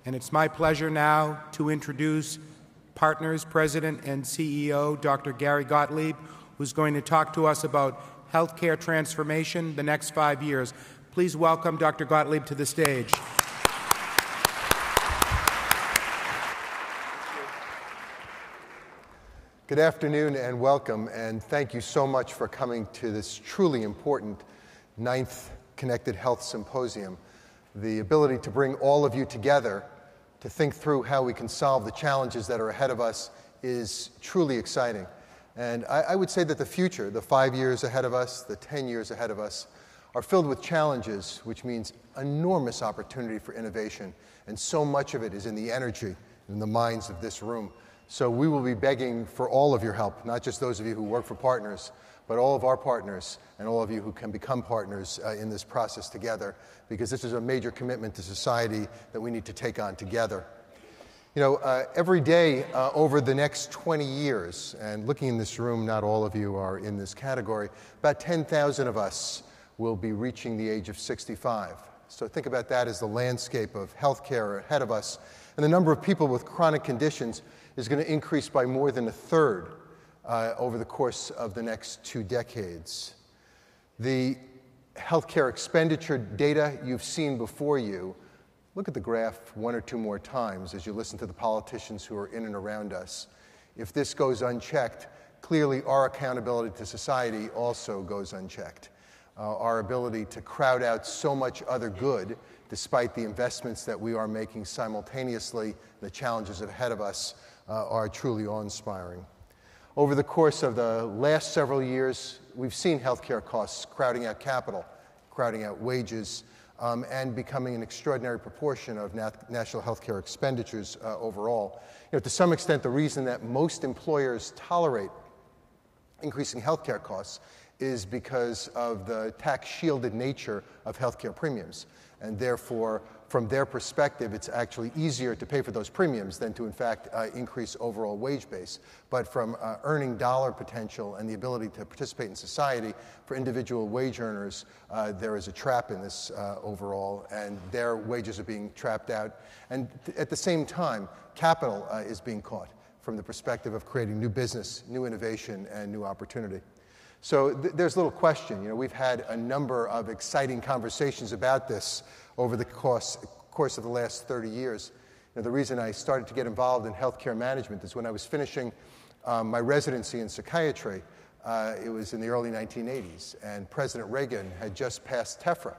And it's my pleasure now to introduce Partners President and CEO, Dr. Gary Gottlieb, who's going to talk to us about healthcare transformation the next 5 years. Please welcome Dr. Gottlieb to the stage. Good afternoon and welcome, and thank you so much for coming to this truly important 9th Connected Health Symposium. The ability to bring all of you together to think through how we can solve the challenges that are ahead of us is truly exciting. And I would say that the future, the 5 years ahead of us, the 10 years ahead of us, are filled with challenges, which means enormous opportunity for innovation. And so much of it is in the energy, in the minds of this room. So we will be begging for all of your help, not just those of you who work for Partners, but all of our partners and all of you who can become partners in this process together, because this is a major commitment to society that we need to take on together. You know, every day over the next 20 years, and looking in this room, not all of you are in this category, about 10,000 of us will be reaching the age of 65. So think about that as the landscape of healthcare ahead of us. And the number of people with chronic conditions is going to increase by more than a third over the course of the next 2 decades. The healthcare expenditure data you've seen before you, look at the graph 1 or 2 more times as you listen to the politicians who are in and around us. If this goes unchecked, clearly our accountability to society also goes unchecked. Our ability to crowd out so much other good, despite the investments that we are making simultaneously, the challenges ahead of us are truly awe-inspiring. Over the course of the last several years, we've seen healthcare costs crowding out capital, crowding out wages, and becoming an extraordinary proportion of national healthcare expenditures overall. You know, to some extent, the reason that most employers tolerate increasing healthcare costs is because of the tax-shielded nature of healthcare premiums. And therefore, from their perspective, it's actually easier to pay for those premiums than to, in fact, increase overall wage base. But from earning dollar potential and the ability to participate in society, for individual wage earners, there is a trap in this overall, and their wages are being trapped out. And at the same time, capital is being caught from the perspective of creating new business, new innovation, and new opportunity. So there's little question. You know, we've had a number of exciting conversations about this over the course of the last 30 years. You know, the reason I started to get involved in healthcare management is when I was finishing my residency in psychiatry. It was in the early 1980s, and President Reagan had just passed TEFRA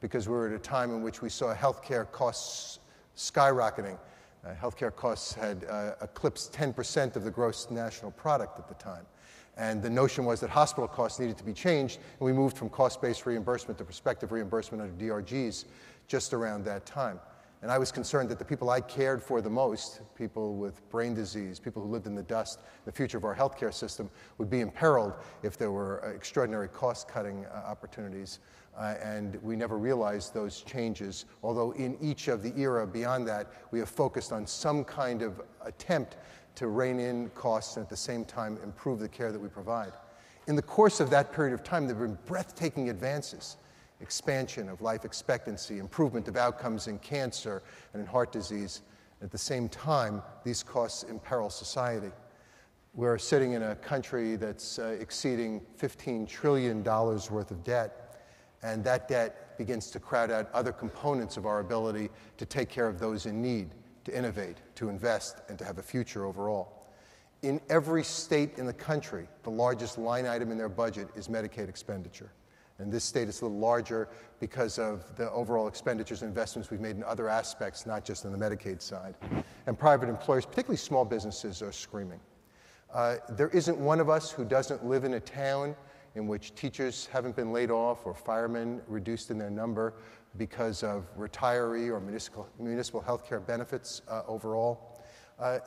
because we were at a time in which we saw healthcare costs skyrocketing. Healthcare costs had eclipsed 10% of the gross national product at the time. And the notion was that hospital costs needed to be changed, and we moved from cost-based reimbursement to prospective reimbursement under DRGs just around that time. And I was concerned that the people I cared for the most, people with brain disease, people who lived in the dust, the future of our healthcare system would be imperiled if there were extraordinary cost-cutting opportunities. And we never realized those changes, although in each of the era beyond that, we have focused on some kind of attempt to rein in costs and at the same time improve the care that we provide. In the course of that period of time, there have been breathtaking advances, expansion of life expectancy, improvement of outcomes in cancer and in heart disease. At the same time, these costs imperil society. We're sitting in a country that's exceeding $15 trillion worth of debt, and that debt begins to crowd out other components of our ability to take care of those in need, to innovate, to invest, and to have a future overall. In every state in the country, the largest line item in their budget is Medicaid expenditure. In this state, it's a little larger because of the overall expenditures and investments we've made in other aspects, not just on the Medicaid side. And private employers, particularly small businesses, are screaming. There isn't one of us who doesn't live in a town in which teachers haven't been laid off or firemen reduced in their number because of retiree or municipal health care benefits overall.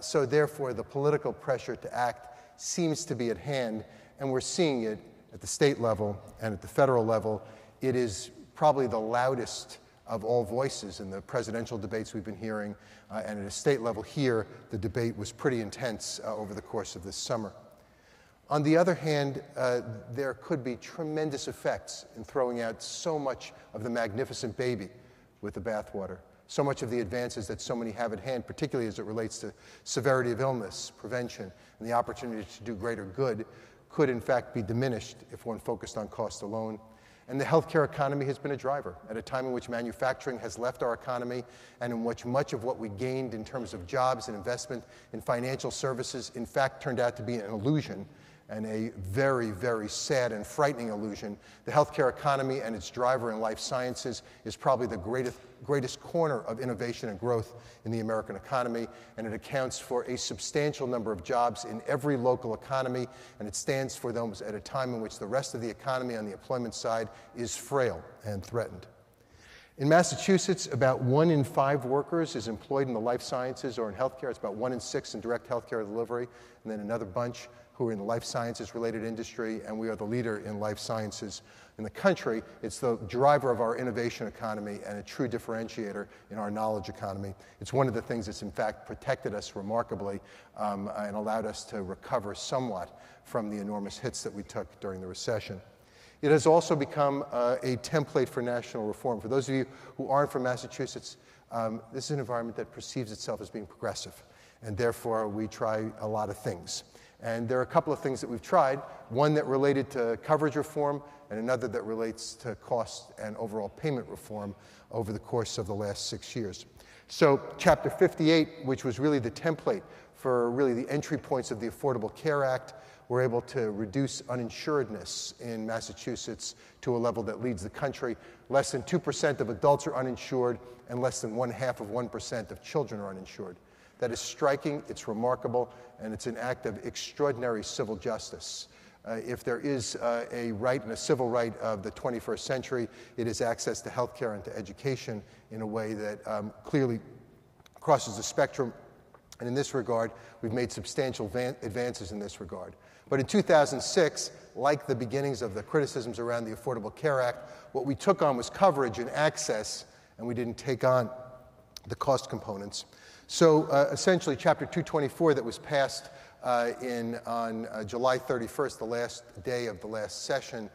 So therefore, the political pressure to act seems to be at hand, and we're seeing it at the state level and at the federal level. It is probably the loudest of all voices in the presidential debates we've been hearing, and at a state level here, the debate was pretty intense over the course of this summer. On the other hand, there could be tremendous effects in throwing out so much of the magnificent baby with the bathwater. So much of the advances that so many have at hand, particularly as it relates to severity of illness, prevention, and the opportunity to do greater good, could in fact be diminished if one focused on cost alone. And the healthcare economy has been a driver at a time in which manufacturing has left our economy and in which much of what we gained in terms of jobs and investment in financial services in fact turned out to be an illusion, and a very, very sad and frightening illusion. The healthcare economy and its driver in life sciences is probably the greatest corner of innovation and growth in the American economy, and it accounts for a substantial number of jobs in every local economy, and it stands for those at a time in which the rest of the economy on the employment side is frail and threatened. In Massachusetts, about 1 in 5 workers is employed in the life sciences or in healthcare. It's about 1 in 6 in direct healthcare delivery, and then another bunch who are in the life sciences related industry, and we are the leader in life sciences in the country. It's the driver of our innovation economy and a true differentiator in our knowledge economy. It's one of the things that's in fact protected us remarkably and allowed us to recover somewhat from the enormous hits that we took during the recession. It has also become a template for national reform. For those of you who aren't from Massachusetts, this is an environment that perceives itself as being progressive, and therefore we try a lot of things. And there are a couple of things that we've tried, one that related to coverage reform and another that relates to cost and overall payment reform over the course of the last 6 years. So Chapter 58, which was really the template for really the entry points of the Affordable Care Act, we're able to reduce uninsuredness in Massachusetts to a level that leads the country. Less than 2% of adults are uninsured, and less than 1/2% of children are uninsured. That is striking, it's remarkable, and it's an act of extraordinary civil justice. If there is a right and a civil right of the 21st century, it is access to health care and to education in a way that clearly crosses the spectrum. And in this regard, we've made substantial advances in this regard. But in 2006, like the beginnings of the criticisms around the Affordable Care Act, what we took on was coverage and access, and we didn't take on the cost components. So essentially, Chapter 224 that was passed on July 31st, the last day of the last session,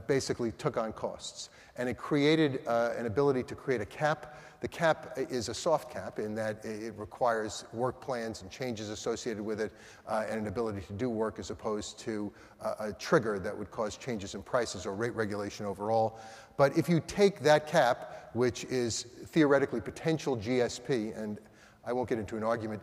basically took on costs. And it created an ability to create a cap. The cap is a soft cap in that it requires work plans and changes associated with it and an ability to do work as opposed to a trigger that would cause changes in prices or rate regulation overall. But if you take that cap, which is theoretically potential GSP, and I won't get into an argument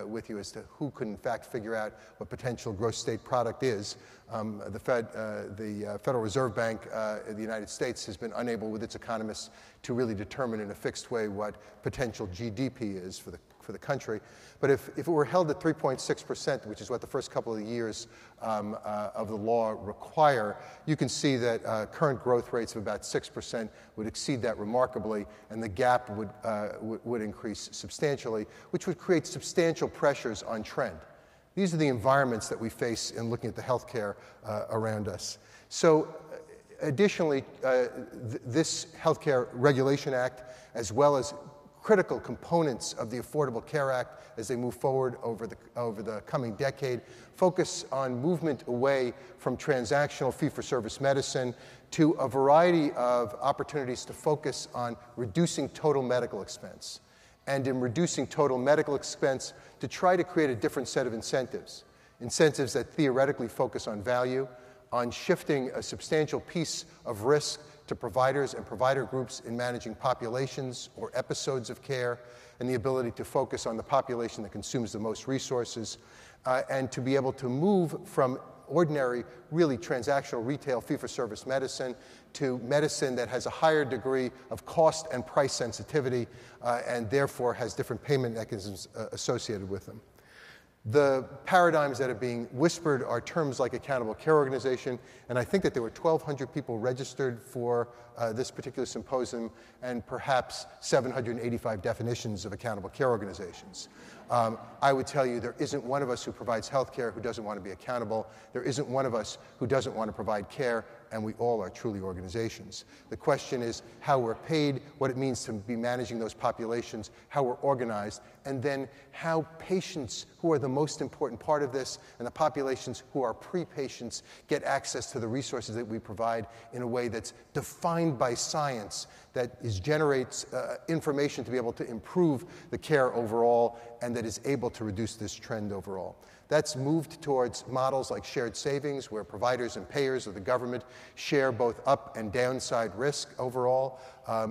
with you as to who could in fact figure out what potential gross state product is. The Federal Reserve Bank of the United States has been unable with its economists to really determine in a fixed way what potential GDP is for the country. But if it were held at 3.6%, which is what the first couple of years of the law require, you can see that current growth rates of about 6% would exceed that remarkably, and the gap would increase substantially, which would create substantial pressures on trend. These are the environments that we face in looking at the healthcare around us. So additionally, this Healthcare Regulation Act, as well as critical components of the Affordable Care Act as they move forward over the coming decade, focus on movement away from transactional fee-for-service medicine to a variety of opportunities to focus on reducing total medical expense. And in reducing total medical expense, to try to create a different set of incentives that theoretically focus on value, on shifting a substantial piece of risk to providers and provider groups in managing populations or episodes of care, and the ability to focus on the population that consumes the most resources, and to be able to move from ordinary, really transactional retail fee-for-service medicine to medicine that has a higher degree of cost and price sensitivity and therefore has different payment mechanisms associated with them. The paradigms that are being whispered are terms like accountable care organization, and I think that there were 1,200 people registered for this particular symposium and perhaps 785 definitions of accountable care organizations. I would tell you there isn't one of us who provides health care who doesn't want to be accountable. There isn't one of us who doesn't want to provide care, and we all are truly organizations. The question is how we're paid, what it means to be managing those populations, how we're organized, and then how patients who are the most important part of this and the populations who are pre-patients get access to the resources that we provide in a way that's defined by science, that generates information to be able to improve the care overall and that is able to reduce this trend overall. That's moved towards models like shared savings, where providers and payers or the government share both up and downside risk overall,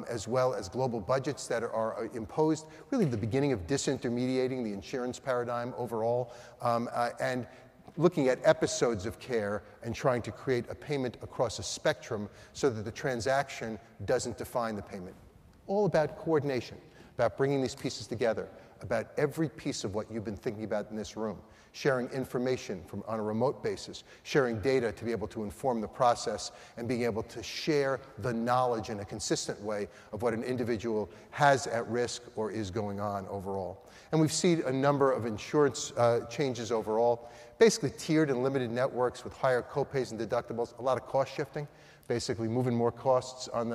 as well as global budgets that are imposed, really the beginning of disintermediating the insurance paradigm overall, and looking at episodes of care and trying to create a payment across a spectrum so that the transaction doesn't define the payment. All about coordination, about bringing these pieces together, about every piece of what you've been thinking about in this room, sharing information on a remote basis, sharing data to be able to inform the process, and being able to share the knowledge in a consistent way of what an individual has at risk or is going on overall. And we've seen a number of insurance changes overall, basically tiered and limited networks with higher copays and deductibles, a lot of cost shifting, basically moving more costs on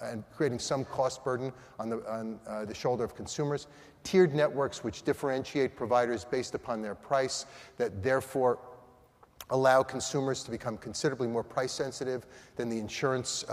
and creating some cost burden on the shoulder of consumers. Tiered networks which differentiate providers based upon their price, that therefore allow consumers to become considerably more price sensitive than the insurance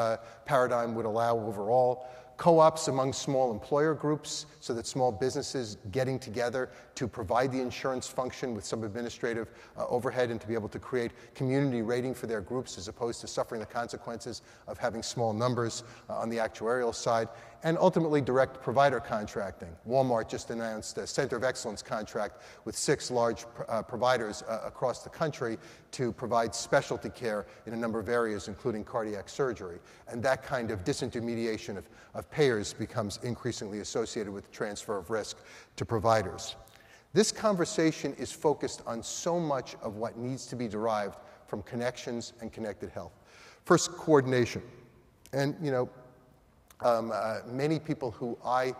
paradigm would allow overall. Co-ops among small employer groups, so that small businesses getting together to provide the insurance function with some administrative overhead and to be able to create community rating for their groups as opposed to suffering the consequences of having small numbers on the actuarial side. And ultimately, direct provider contracting. Walmart just announced a Center of Excellence contract with 6 large providers across the country to provide specialty care in a number of areas, including cardiac surgery. And that kind of disintermediation of payers becomes increasingly associated with transfer of risk to providers. This conversation is focused on so much of what needs to be derived from connections and connected health. First, coordination. And, many people who I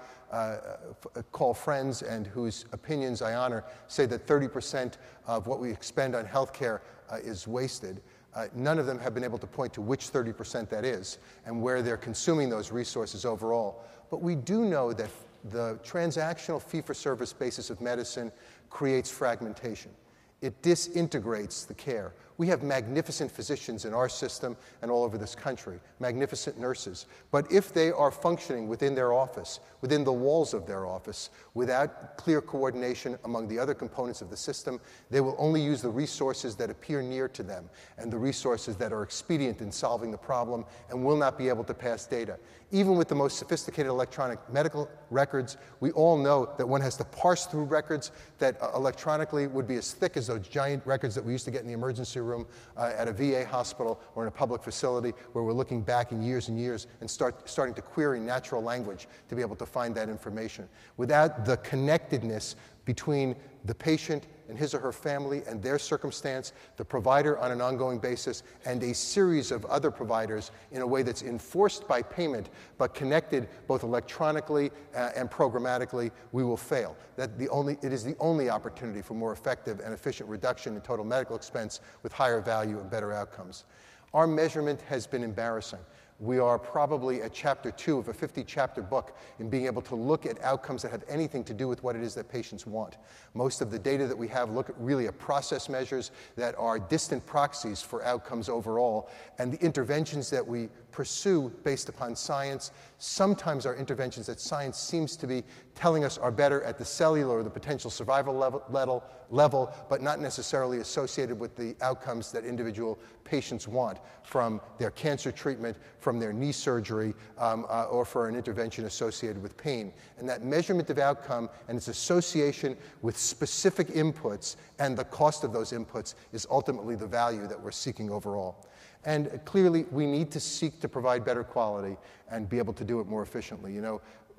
call friends and whose opinions I honor say that 30% of what we expend on healthcare is wasted. None of them have been able to point to which 30% that is and where they're consuming those resources overall. But we do know that the transactional fee-for-service basis of medicine creates fragmentation. It disintegrates the care. We have magnificent physicians in our system and all over this country, magnificent nurses. But if they are functioning within their office, within the walls of their office, without clear coordination among the other components of the system, they will only use the resources that appear near to them and the resources that are expedient in solving the problem and will not be able to pass data. Even with the most sophisticated electronic medical records, we all know that one has to parse through records that electronically would be as thick as those giant records that we used to get in the emergency room at a VA hospital or in a public facility, where we're looking back in years and years and starting to query natural language to be able to find that information. Without the connectedness between the patient and his or her family and their circumstance, the provider on an ongoing basis, and a series of other providers in a way that's enforced by payment but connected both electronically and programmatically, we will fail. It is the only opportunity for more effective and efficient reduction in total medical expense with higher value and better outcomes. Our measurement has been embarrassing. We are probably at chapter 2 of a 50-chapter book in being able to look at outcomes that have anything to do with what it is that patients want. Most of the data that we have look at really at process measures that are distant proxies for outcomes overall, and the interventions that we pursue based upon science sometimes are interventions that science seems to be telling us are better at the cellular or the potential survival level, but not necessarily associated with the outcomes that individual patients want from their cancer treatment, from their knee surgery, or for an intervention associated with pain. And that measurement of outcome and its association with specific inputs and the cost of those inputs is ultimately the value that we're seeking overall. And clearly, we need to seek to provide better quality and be able to do it more efficiently.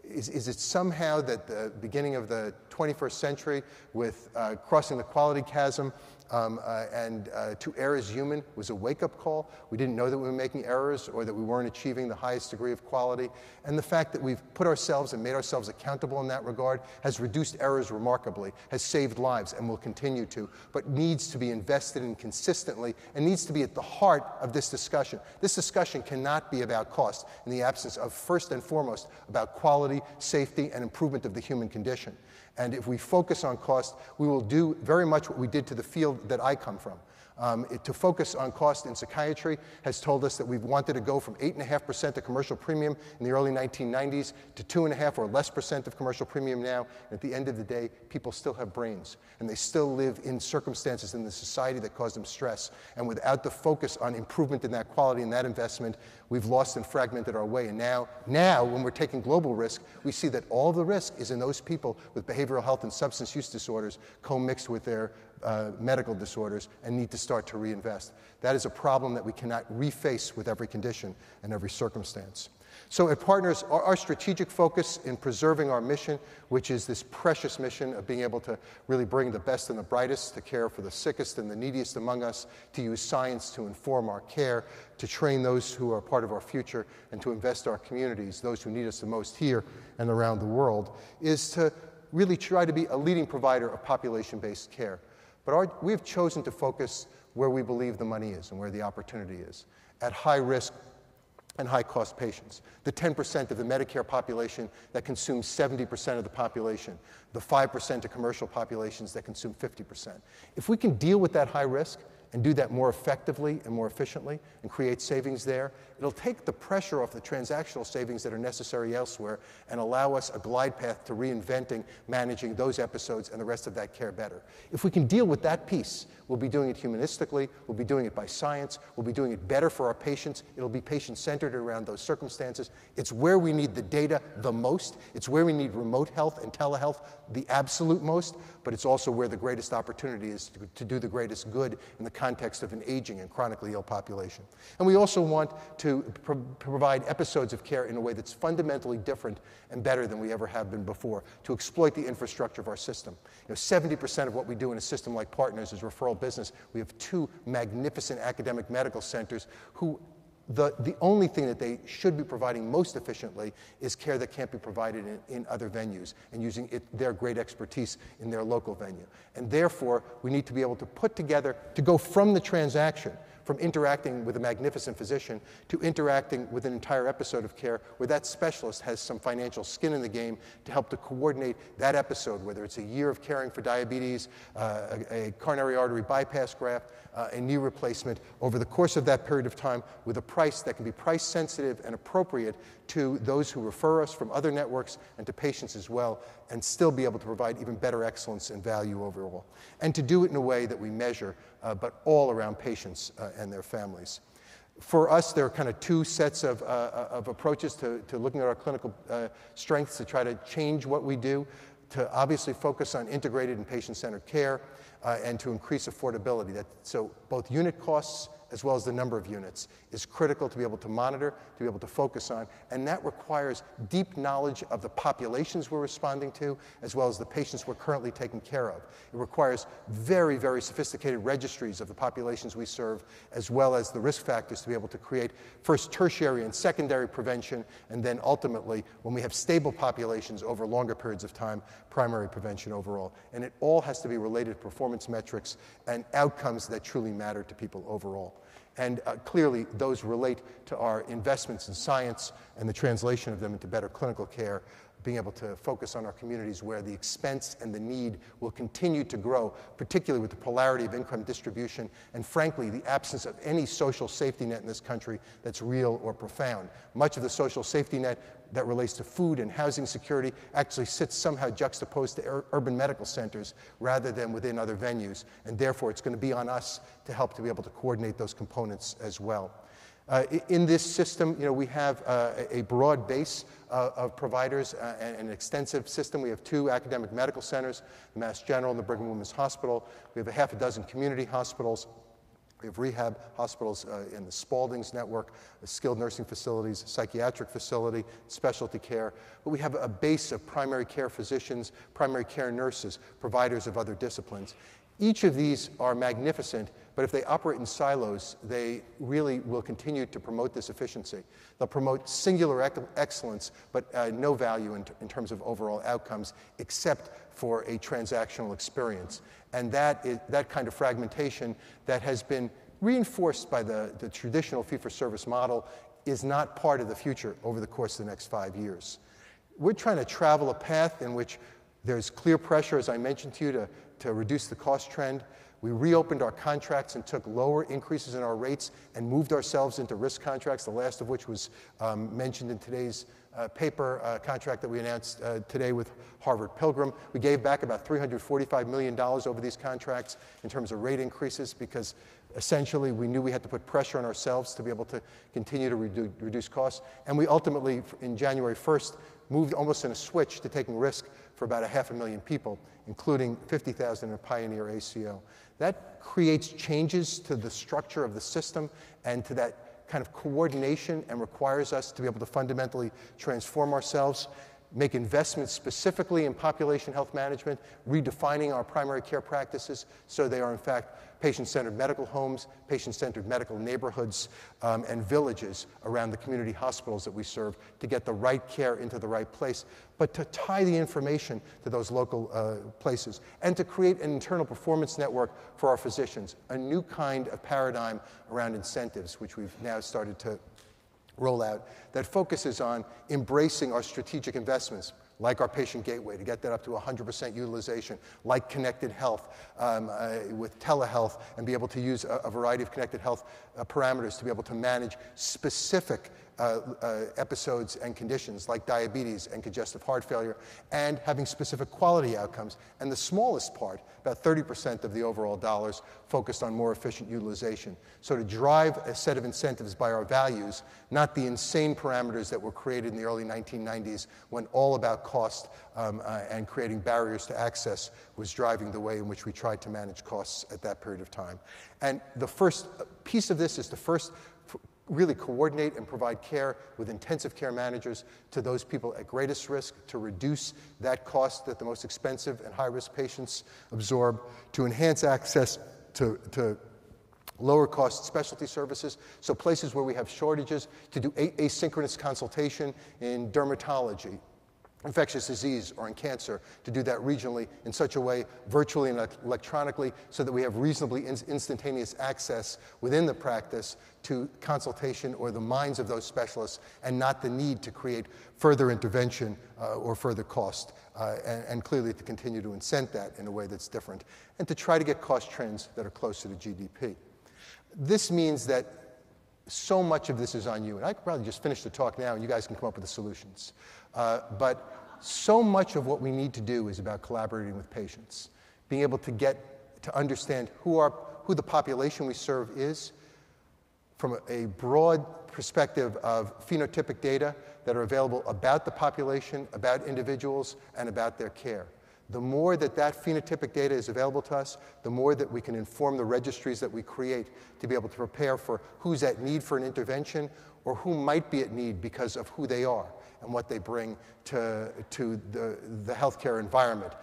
Is it somehow that the beginning of the 21st century with crossing the quality chasm to err as human was a wake-up call? We didn't know that we were making errors or that we weren't achieving the highest degree of quality. And the fact that we've put ourselves and made ourselves accountable in that regard has reduced errors remarkably, has saved lives, and will continue to, but needs to be invested in consistently and needs to be at the heart of this discussion. This discussion cannot be about cost in the absence of, first and foremost, about quality, safety, and improvement of the human condition. And if we focus on cost, we will do very much what we did to the field that I come from. To focus on cost in psychiatry has told us that we've wanted to go from 8.5% of commercial premium in the early 1990s to 2.5% or less of commercial premium now. And at the end of the day, people still have brains, and they still live in circumstances in the society that cause them stress. And without the focus on improvement in that quality and that investment, we've lost and fragmented our way. And now when we're taking global risk, we see that all the risk is in those people with behavioral health and substance use disorders co-mixed with their medical disorders and need to start to reinvest. That is a problem that we cannot reface with every condition and every circumstance. So at Partners, our strategic focus in preserving our mission, which is this precious mission of being able to really bring the best and the brightest to care for the sickest and the neediest among us, to use science to inform our care, to train those who are part of our future, and to invest our communities, those who need us the most here and around the world, is to really try to be a leading provider of population-based care. But we've chosen to focus where we believe the money is and where the opportunity is, at high risk and high cost patients. The 10% of the Medicare population that consumes 70% of the population, the 5% of commercial populations that consume 50%. If we can deal with that high risk and do that more effectively and more efficiently and create savings there, it'll take the pressure off the transactional savings that are necessary elsewhere and allow us a glide path to reinventing, managing those episodes and the rest of that care better. If we can deal with that piece, we'll be doing it humanistically, we'll be doing it by science, we'll be doing it better for our patients, it'll be patient-centered around those circumstances. It's where we need the data the most, it's where we need remote health and telehealth the absolute most, but it's also where the greatest opportunity is to do the greatest good in the context of an aging and chronically ill population. And we also want to provide episodes of care in a way that's fundamentally different and better than we ever have been before, to exploit the infrastructure of our system. 70% of what we do in a system like Partners is referral business. We have 2 magnificent academic medical centers who the only thing that they should be providing most efficiently is care that can't be provided in other venues and using their great expertise in their local venue. And therefore, we need to be able to put together, to go from the transaction, from interacting with a magnificent physician to interacting with an entire episode of care where that specialist has some financial skin in the game to help to coordinate that episode, whether it's a year of caring for diabetes, a coronary artery bypass graft, a knee replacement, over the course of that period of time with a price that can be price sensitive and appropriate to those who refer us from other networks and to patients as well, and still be able to provide even better excellence and value overall. And to do it in a way that we measure, but all around patients and their families. For us, there are kind of 2 sets of approaches to looking at our clinical strengths to try to change what we do, to obviously focus on integrated and patient-centered care, and to increase affordability. So both unit costs as well as the number of units is critical to be able to monitor, to be able to focus on, and that requires deep knowledge of the populations we're responding to, as well as the patients we're currently taking care of. It requires very, very sophisticated registries of the populations we serve, as well as the risk factors to be able to create first tertiary and secondary prevention, and then ultimately, when we have stable populations over longer periods of time, primary prevention overall. And it all has to be related to performance metrics and outcomes that truly matter to people overall. And clearly, those relate to our investments in science and the translation of them into better clinical care, being able to focus on our communities where the expense and the need will continue to grow, particularly with the polarity of income distribution and, frankly, the absence of any social safety net in this country that's real or profound. Much of the social safety net that relates to food and housing security actually sits somehow juxtaposed to urban medical centers rather than within other venues, and therefore it's going to be on us to help to be able to coordinate those components as well. In this system, we have a broad base of providers and an extensive system. We have 2 academic medical centers, the Mass General and the Brigham and Women's Hospital. We have a half a dozen community hospitals. We have rehab hospitals in the Spalding's network, skilled nursing facilities, psychiatric facility, specialty care. But we have a base of primary care physicians, primary care nurses, providers of other disciplines. Each of these are magnificent, but if they operate in silos, they really will continue to promote this efficiency. They'll promote singular excellence, but no value in terms of overall outcomes, except for a transactional experience. And that kind of fragmentation that has been reinforced by the traditional fee-for-service model is not part of the future over the course of the next 5 years. We're trying to travel a path in which There's clear pressure, as I mentioned to you, to reduce the cost trend. We reopened our contracts and took lower increases in our rates and moved ourselves into risk contracts, the last of which was mentioned in today's paper contract that we announced today with Harvard Pilgrim. We gave back about $345 million over these contracts in terms of rate increases because essentially we knew we had to put pressure on ourselves to be able to continue to reduce costs. And we ultimately, in January 1st, moved almost in a switch to taking risk for about 500,000 people, including 50,000 in Pioneer ACO. That creates changes to the structure of the system and to that kind of coordination and requires us to be able to fundamentally transform ourselves, make investments specifically in population health management, redefining our primary care practices so they are in fact patient-centered medical homes, patient-centered medical neighborhoods, and villages around the community hospitals that we serve to get the right care into the right place, but to tie the information to those local places and to create an internal performance network for our physicians, a new kind of paradigm around incentives, which we've now started to roll out, that focuses on embracing our strategic investments, like our patient gateway, to get that up to 100% utilization, like connected health with telehealth, and be able to use a variety of connected health parameters to be able to manage specific episodes and conditions like diabetes and congestive heart failure, and having specific quality outcomes. And the smallest part, about 30% of the overall dollars, focused on more efficient utilization. So to drive a set of incentives by our values, not the insane parameters that were created in the early 1990s when all about cost and creating barriers to access was driving the way in which we tried to manage costs at that period of time. And the first piece of this is to first really coordinate and provide care with intensive care managers to those people at greatest risk, to reduce that cost that the most expensive and high-risk patients absorb, to enhance access to lower cost specialty services, so places where we have shortages, to do asynchronous consultation in dermatology, infectious disease, or in cancer, to do that regionally in such a way, virtually and electronically, so that we have reasonably instantaneous access within the practice to consultation or the minds of those specialists, and not the need to create further intervention or further cost, and clearly to continue to incent that in a way that's different, and to try to get cost trends that are closer to GDP. This means that so much of this is on you, and I could probably just finish the talk now and you guys can come up with the solutions. But so much of what we need to do is about collaborating with patients, being able to get to understand who the population we serve is from a broad perspective of phenotypic data that are available about the population, about individuals, and about their care. The more that phenotypic data is available to us, the more that we can inform the registries that we create to be able to prepare for who's at need for an intervention or who might be at need because of who they are and what they bring to the healthcare environment,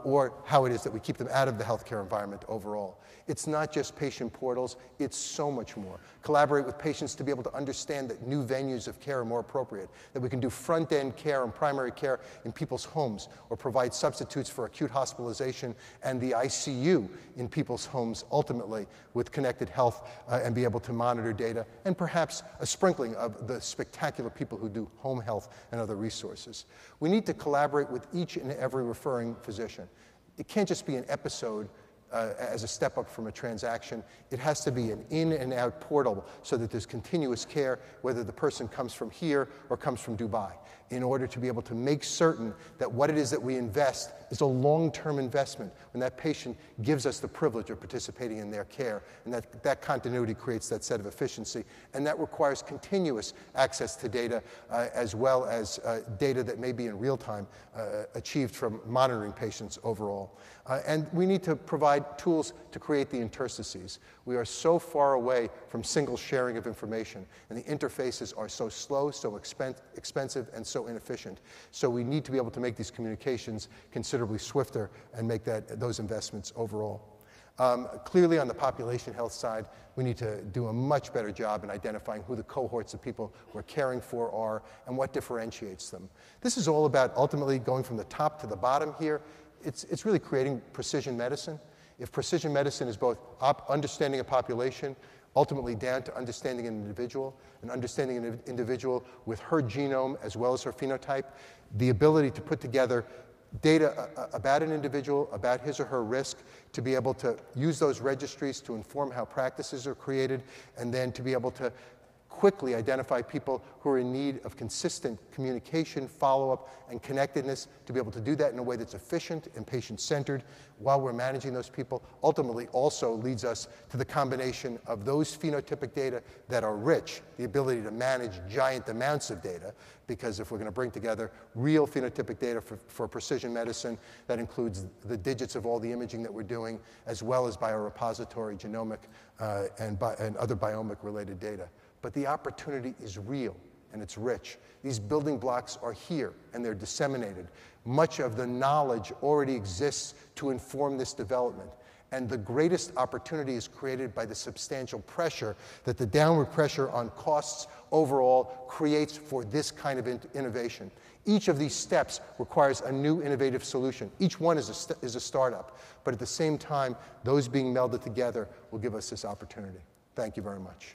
or how it is that we keep them out of the healthcare environment overall. It's not just patient portals, it's so much more. Collaborate with patients to be able to understand that new venues of care are more appropriate, that we can do front-end care and primary care in people's homes, or provide substitutes for acute hospitalization and the ICU in people's homes ultimately with connected health, and be able to monitor data, and perhaps a sprinkling of the spectacular people who do home health and other resources. We need to collaborate with each and every referring physician. It can't just be an episode as a step up from a transaction. It has to be an in and out portal so that there's continuous care, whether the person comes from here or comes from Dubai, in order to be able to make certain that what it is that we invest is a long-term investment when that patient gives us the privilege of participating in their care, and that continuity creates that set of efficiency, and that requires continuous access to data as well as data that may be in real time achieved from monitoring patients overall. And we need to provide tools to create the interstices. We are so far away from single sharing of information, and the interfaces are so slow, so expensive, and so inefficient. So we need to be able to make these communications considerably swifter and make those investments overall. Clearly, on the population health side, we need to do a much better job in identifying who the cohorts of people we're caring for are and what differentiates them. This is all about ultimately going from the top to the bottom here. It's really creating precision medicine. If precision medicine is both understanding a population, ultimately down to understanding an individual, and understanding an individual with her genome as well as her phenotype, the ability to put together data about an individual, about his or her risk, to be able to use those registries to inform how practices are created, and then to be able to quickly identify people who are in need of consistent communication, follow-up, and connectedness, to be able to do that in a way that's efficient and patient-centered while we're managing those people, ultimately also leads us to the combination of those phenotypic data that are rich, the ability to manage giant amounts of data, because if we're going to bring together real phenotypic data for precision medicine, that includes the digits of all the imaging that we're doing, as well as biorepository, genomic, and other biomic-related data. But the opportunity is real, and it's rich. These building blocks are here, and they're disseminated. Much of the knowledge already exists to inform this development. And the greatest opportunity is created by the substantial pressure that the downward pressure on costs overall creates for this kind of innovation. Each of these steps requires a new innovative solution. Each one is a startup. But at the same time, those being melded together will give us this opportunity. Thank you very much.